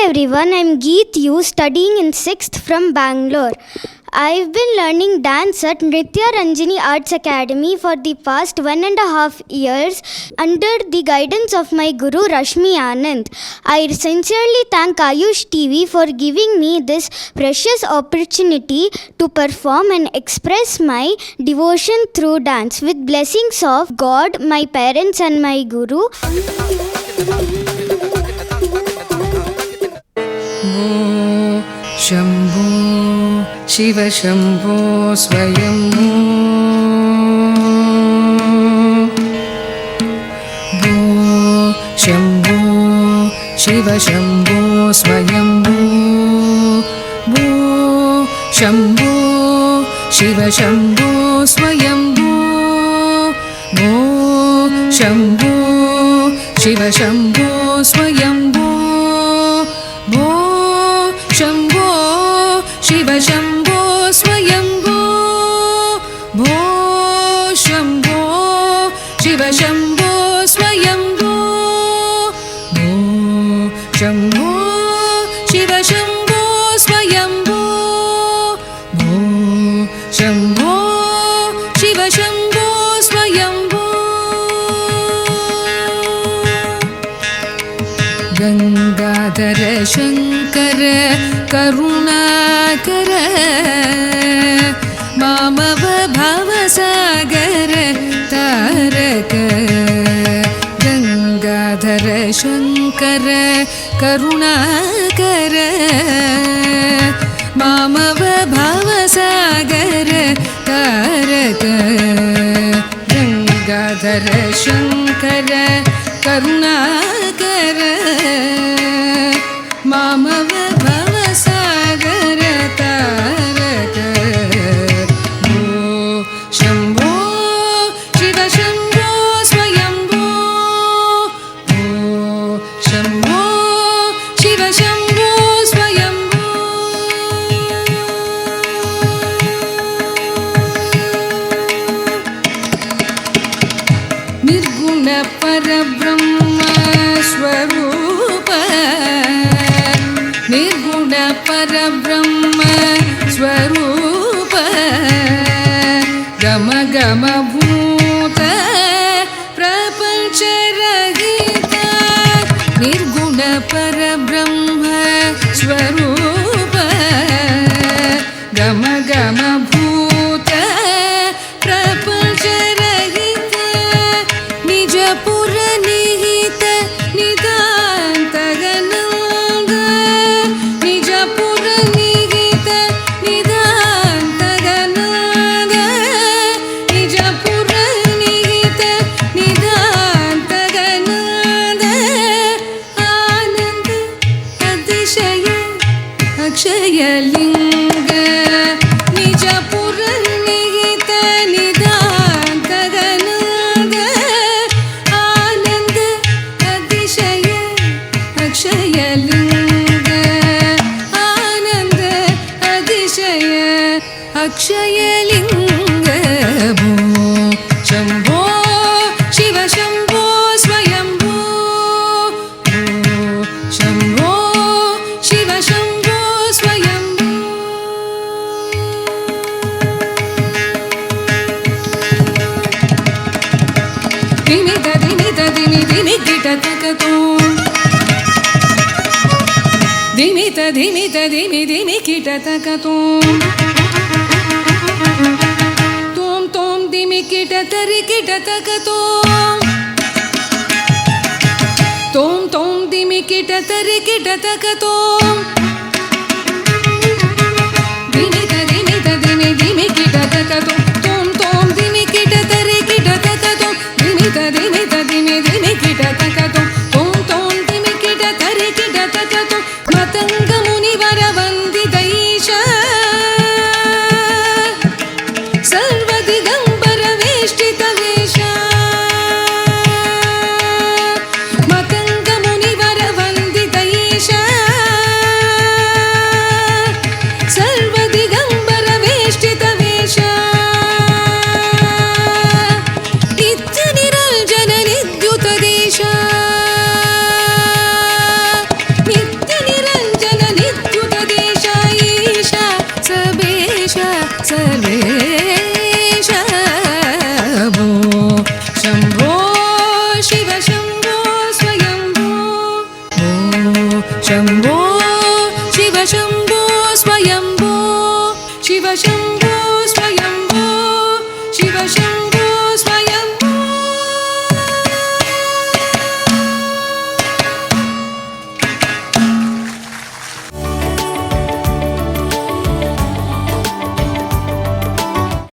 everyone, I'm Geet Yu, studying in 6th from Bangalore. I've been learning dance at Nritya Ranjini Arts Academy for the past 1.5 years under the guidance of my guru Rashmi Anand. I sincerely thank Ayush TV for giving me this precious opportunity to perform and express my devotion through dance. With blessings of God, my parents and my guru. Shambho Shiv Shambho स्वयं भो शम्भो शिव शम्भो स्वयं भो शम्भो शिव शम्भो स्वयं भो शम्भो शिव शम्भो स्वयं भो शम्भो शिव शम्भो स्वयम्भो भो शम्भो शिव शम्भो स्वयम्भो भो शम्भो शिव शम्भो स्वयम्भो भो शम्भो शिव शम्भो स्वयम्भो गंगाधर शंकर करुणाकर मामव भवसागर तारक गंगाधर शंकर करुणाकर मामव भवसागर तारक गंगाधर शंकर करुणाकर मामव भवसागर तारक भो शम्भो शिव शम्भो स्वयम्भो भो शम्भो शिव शम्भो स्वयम्भो निर्गुण परब्रह्म स्वरूप निर्गुण परब्रह्म स्वरूप गम गम भूत प्रपंच रहित निर्गुण परब्रह्म स्वरूप गम गम भूत प्रपंच रहित निज पुर निहित निदान्त गणांग निज पुर निहित निदान्त गणांग निज पुर निहित निदान्त गणांग आनंद अतिशय अक्षय लिंग निज पुर निहित निदान्त गणांग आनंद अतिशय अक्षय लिंग आनंद अतिशय अक्षय लिंग भो शम्भो शिव शम्भो स्वयम्भो भो शम्भो शिव शम्भो स्वयम्भो दिनि दिनि दिनि दिनि कीटतकतो दिनि दिनि दिनि दिनि कीटतकतो तोम तोम दिमि कीटतरि कीटतकतो तोम तोम दिमि कीटतरि कीटतकतो दिनि दिनि दिमि कीटतकतो तोम तोम दिमि कीटतरि कीटतकतो दिनि दिनि कीटतकतो तोम तोम दिमि कीटतरि कीटतकतो मतंग मुनिवर वंदित ईश सर्व दिगंबर वेष्टित वेश मतंग मुनिवर वंदित ईश शम्भो